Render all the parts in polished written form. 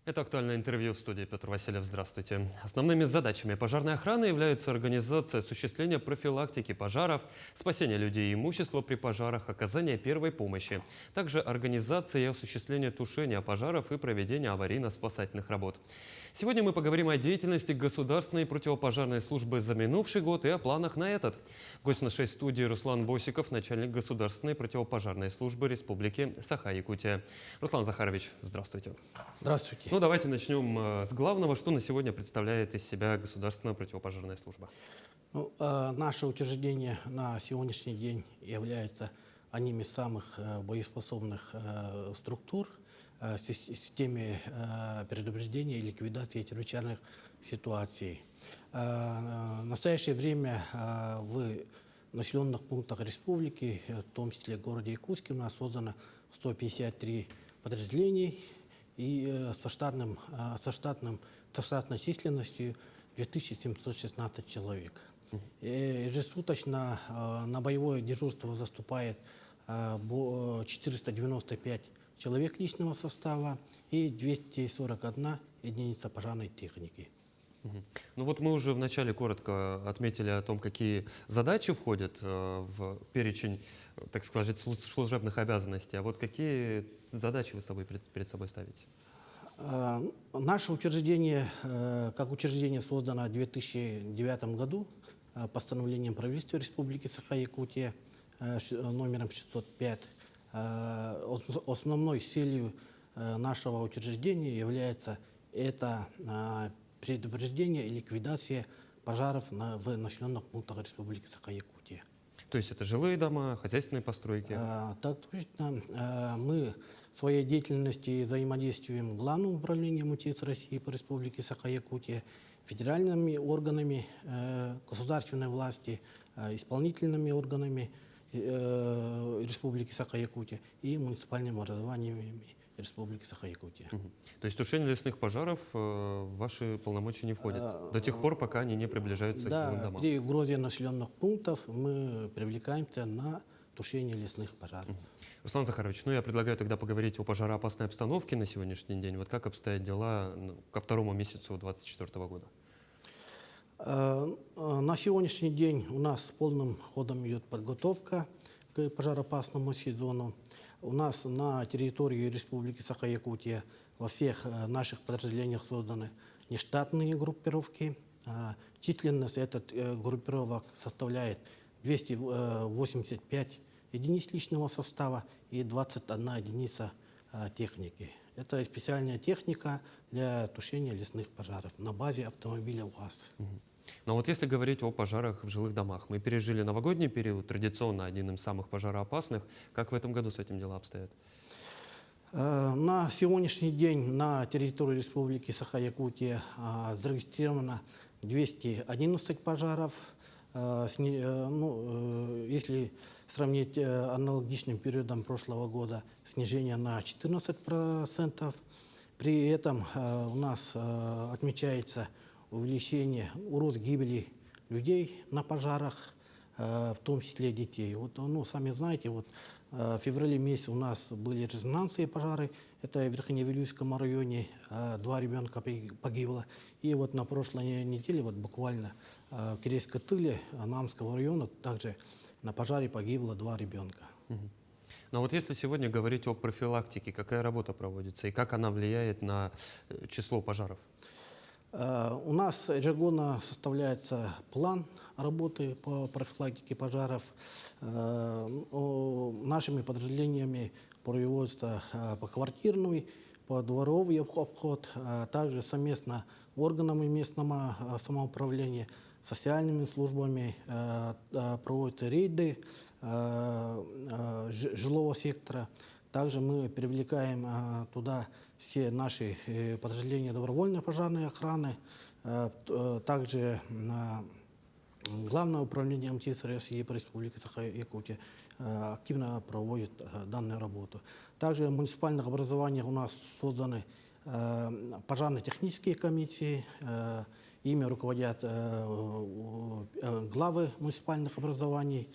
Это актуальное интервью в студии. Петр Васильев. Здравствуйте. Основными задачами пожарной охраны являются организация осуществления профилактики пожаров, спасение людей и имущества при пожарах, оказание первой помощи, также организация и осуществление тушения пожаров и проведение аварийно-спасательных работ. Сегодня мы поговорим о деятельности Государственной противопожарной службы за минувший год и о планах на этот. Гость нашей студии Руслан Босиков, начальник Государственной противопожарной службы Республики Саха-Якутия. Руслан Захарович, здравствуйте. Здравствуйте. Ну, давайте начнем с главного. Что на сегодня представляет из себя Государственная противопожарная служба? Наше учреждение на сегодняшний день является одним из самых боеспособных структур в системе предупреждения и ликвидации чрезвычайных ситуаций. В настоящее время в населенных пунктах республики, в том числе в городе Якутске, у нас создано 153 подразделений и со штатной численностью 2716 человек. Ежесуточно на боевое дежурство заступает 495 человек личного состава и 241 единица пожарной техники. Ну вот мы уже вначале коротко отметили о том, какие задачи входят в перечень, так сказать, служебных обязанностей. А вот какие задачи вы перед собой ставите? Наше учреждение, как учреждение, создано в 2009 году постановлением правительства Республики Саха-Якутия номером 605. Основной целью нашего учреждения является это предупреждение и ликвидация пожаров в населенных пунктах Республики Саха-Якутия. То есть это жилые дома, хозяйственные постройки? Так точно. Мы в своей деятельности взаимодействуем с Главным управлением МЧС России по Республике Саха-Якутия, федеральными органами государственной власти, исполнительными органами Республики Саха-Якутия и муниципальными образованиями Республики Саха-Якутия. То есть тушение лесных пожаров в ваши полномочия не входит до тех пор, пока они не приближаются к жилым домам? При угрозе населенных пунктов мы привлекаемся на тушение лесных пожаров. Руслан Захарович, я предлагаю тогда поговорить о пожароопасной обстановке на сегодняшний день. Вот как обстоят дела ко второму месяцу 2024 года? На сегодняшний день у нас полным ходом идет подготовка к пожароопасному сезону. У нас на территории Республики Саха-Якутия во всех наших подразделениях созданы нештатные группировки. Численность этих группировок составляет 285 единиц личного состава и 21 единица техники. Это специальная техника для тушения лесных пожаров на базе автомобиля УАЗ. Но вот если говорить о пожарах в жилых домах, мы пережили новогодний период, традиционно один из самых пожароопасных. Как в этом году с этим дела обстоят? На сегодняшний день на территории Республики Саха-Якутия зарегистрировано 211 пожаров. Если сравнить аналогичным периодом прошлого года, снижение на 14%. При этом у нас отмечается увеличение, рост гибели людей на пожарах, в том числе детей. Сами знаете, в феврале месяце у нас были резонансные пожары. Это в Верхневилюйском районе 2 ребенка погибло. И на прошлой неделе, буквально в Кирейско-Тыле Намского района, также на пожаре погибло 2 ребенка. Но вот если сегодня говорить о профилактике, какая работа проводится и как она влияет на число пожаров? У нас ежегодно составляется план работы по профилактике пожаров. Нашими подразделениями проводится поквартирный, подворовый обход, а также совместно органами местного самоуправления, социальными службами проводятся рейды жилого сектора. Также мы привлекаем туда все наши подразделения добровольной пожарной охраны, также Главное управление МЧС России по Республике Саха-Якутия активно проводит данную работу. Также в муниципальных образованиях у нас созданы пожарно-технические комиссии, ими руководят главы муниципальных образований,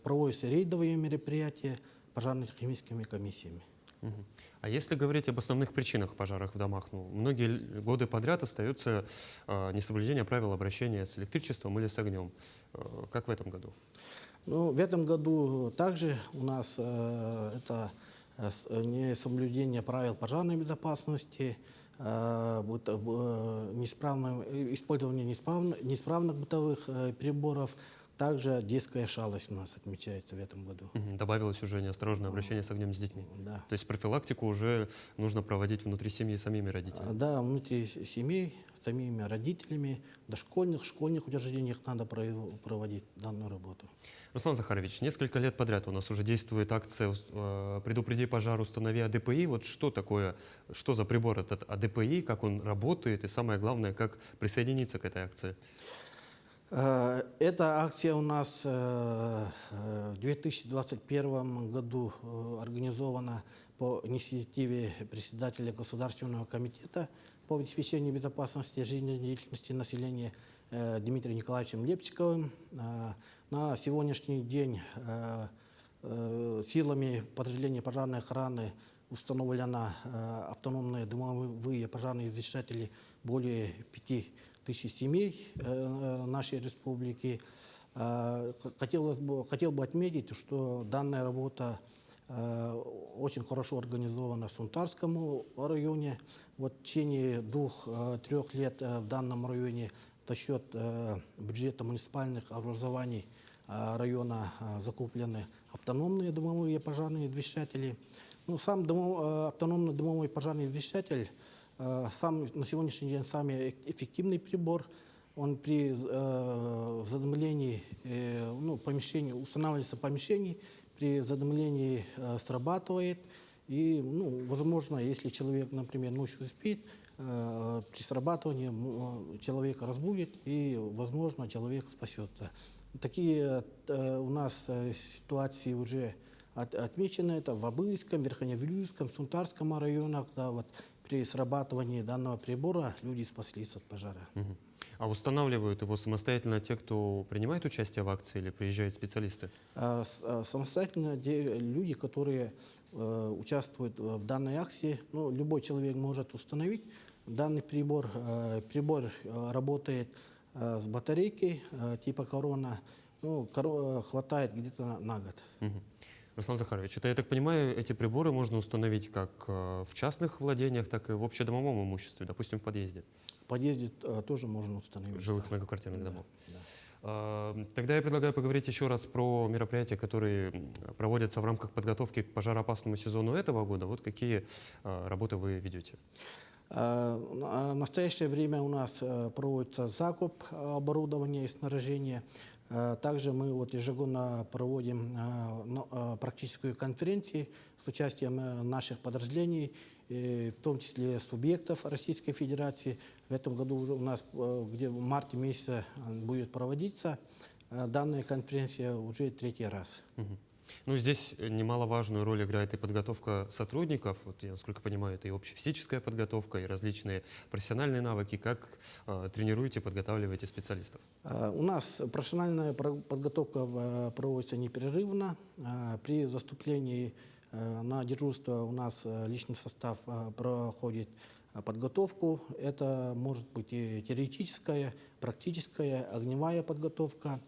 проводятся рейдовые мероприятия пожарно-техническими комиссиями. Мгм. А если говорить об основных причинах пожаров в домах, ну, многие годы подряд остается несоблюдение правил обращения с электричеством или с огнем. Как в этом году? Ну, в этом году также у нас это несоблюдение правил пожарной безопасности, использование неисправных бытовых приборов. Также детская шалость у нас отмечается в этом году. Мгм. Добавилось уже неосторожное обращение с огнем с детьми. Да. То есть профилактику уже нужно проводить внутри семьи самими родителями. Да, внутри семей, самими родителями, дошкольных, школьных учреждениях надо проводить данную работу. Руслан Захарович, несколько лет подряд у нас уже действует акция «Предупреди пожар, установи АДПИ». Вот что такое, что за прибор этот АДПИ, как он работает и самое главное, как присоединиться к этой акции? Эта акция у нас в 2021 году организована по инициативе председателя Государственного комитета по обеспечению безопасности жизнедеятельности населения Дмитрием Николаевичем Лепчиковым. На сегодняшний день силами подразделения пожарной охраны установлено автономные дымовые пожарные извещатели более 5000 семей нашей республики. Хотел бы отметить, что данная работа очень хорошо организована в Сунтарском районе. Вот в течение 2-3 лет в данном районе за счет бюджета муниципальных образований района закуплены автономные дымовые пожарные извещатели. Ну, сам автономный дымовой пожарный извещатель на сегодняшний день самый эффективный прибор. Он при задымлении помещения, устанавливается в помещении, при задымлении срабатывает. И, возможно, если человек, например, ночью спит, при срабатывании человека разбудит, и, возможно, человек спасется. Такие у нас ситуации уже отмечены. Это в Абыйском, Верхоневилюйском, Сунтарском районах. Да, вот при срабатывании данного прибора люди спаслись от пожара. Мгм. А устанавливают его самостоятельно те, кто принимает участие в акции, или приезжают специалисты? Самостоятельно люди, которые участвуют в данной акции, любой человек может установить данный прибор. Прибор работает с батарейкой типа Корона. Хватает где-то на год. Мгм. Руслан Захарович, это, я так понимаю, эти приборы можно установить как в частных владениях, так и в общедомовом имуществе, допустим, в подъезде В подъезде тоже можно установить. жилых многоквартирных домов. Да. Тогда я предлагаю поговорить еще раз про мероприятия, которые проводятся в рамках подготовки к пожароопасному сезону этого года. Вот какие работы вы ведете? В настоящее время у нас проводится закуп оборудования и снаряжения. Также мы ежегодно проводим практическую конференцию с участием наших подразделений, в том числе субъектов Российской Федерации. В этом году уже у нас где в марте месяце будет проводиться данная конференция уже 3-й раз. Мгм. Ну, здесь немаловажную роль играет и подготовка сотрудников. Вот я, насколько понимаю, это и общефизическая подготовка, и различные профессиональные навыки. Как тренируете, подготавливаете специалистов? У нас профессиональная подготовка проводится непрерывно. При заступлении на дежурство у нас личный состав проходит подготовку. Это может быть и теоретическая, практическая, огневая подготовка.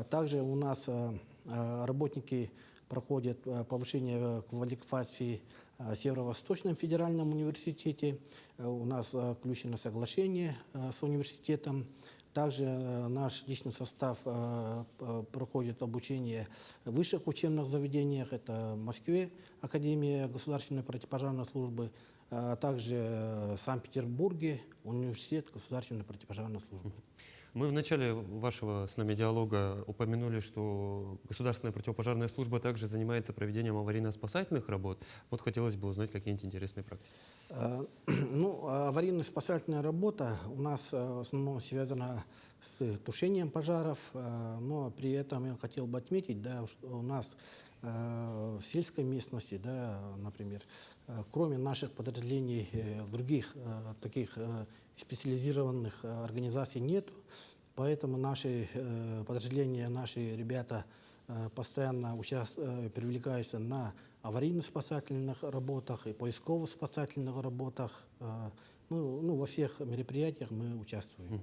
Также у нас работники проходят повышение квалификации в Северо-Восточном федеральном университете. У нас заключено соглашение с университетом. Также наш личный состав проходит обучение в высших учебных заведениях. Это в Москве Академия государственной противопожарной службы, а также в Санкт-Петербурге университет государственной противопожарной службы. Мы в начале вашего с нами диалога упомянули, что Государственная противопожарная служба также занимается проведением аварийно-спасательных работ. Вот хотелось бы узнать какие-нибудь интересные практики. Аварийно-спасательная работа у нас в основном связана с тушением пожаров, но при этом я хотел бы отметить, что у нас в сельской местности, например, кроме наших подразделений, других таких специализированных организаций нету, поэтому наши подразделения, наши ребята постоянно привлекаются на аварийно-спасательных работах и поисково-спасательных работах. Во всех мероприятиях мы участвуем.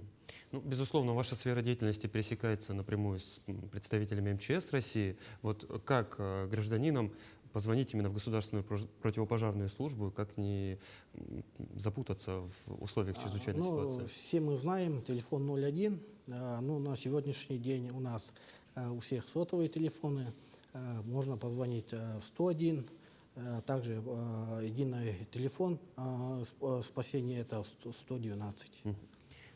Ну, безусловно, ваша сфера деятельности пересекается напрямую с представителями МЧС России. Вот как гражданинам позвонить именно в государственную противопожарную службу, как не запутаться в условиях чрезвычайной ситуации? Все мы знаем телефон 01. На сегодняшний день у нас у всех сотовые телефоны. Можно позвонить в 101. Также единый телефон спасения — это 112.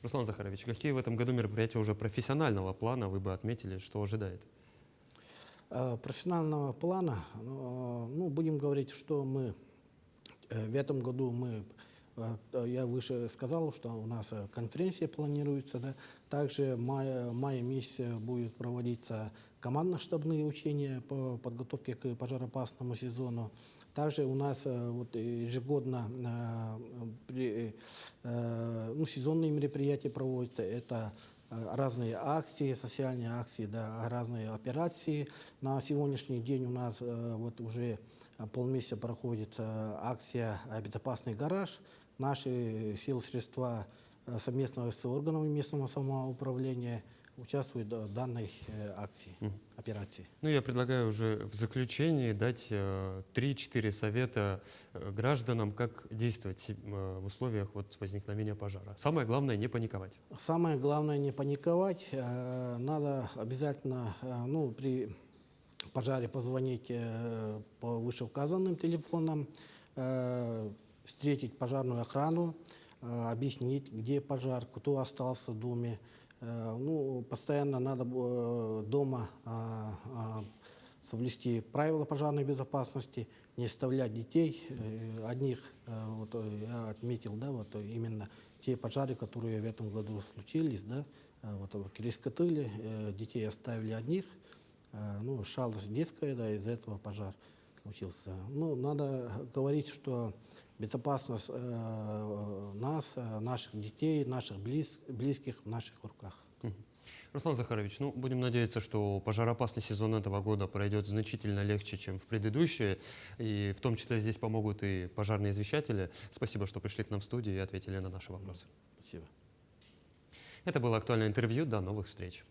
Руслан Захарович, какие в этом году мероприятия уже профессионального плана вы бы отметили, что ожидает? Профессионального плана, будем говорить, что мы в этом году я выше сказал, что у нас конференция планируется, да. Также в мае месяце будет проводиться командно-штабные учения по подготовке к пожароопасному сезону. Также у нас ежегодно сезонные мероприятия проводятся. Это разные акции, социальные акции, да, разные операции. На сегодняшний день у нас уже полмесяца проходит акция «Безопасный гараж». Наши силы, средства совместно с органами местного самоуправления участвуют в данной акции, операции. Я предлагаю уже в заключении дать 3-4 совета гражданам, как действовать в условиях возникновения пожара. Самое главное — не паниковать. Самое главное — не паниковать. Надо обязательно при пожаре позвонить по вышеуказанным телефонам, встретить пожарную охрану, объяснить, где пожар, кто остался в доме. Постоянно надо дома соблюсти правила пожарной безопасности, не оставлять детей одних. Я отметил, да, именно те пожары, которые в этом году случились, да, в Кирис-Катыле детей оставили одних. Шалость детская, да, из-за этого пожар случился. Надо говорить, что безопасность нас, наших детей, наших близких в наших руках. Руслан Захарович, будем надеяться, что пожароопасный сезон этого года пройдет значительно легче, чем в предыдущие. И в том числе здесь помогут и пожарные извещатели. Спасибо, что пришли к нам в студию и ответили на наши вопросы. Спасибо. Это было актуальное интервью. До новых встреч.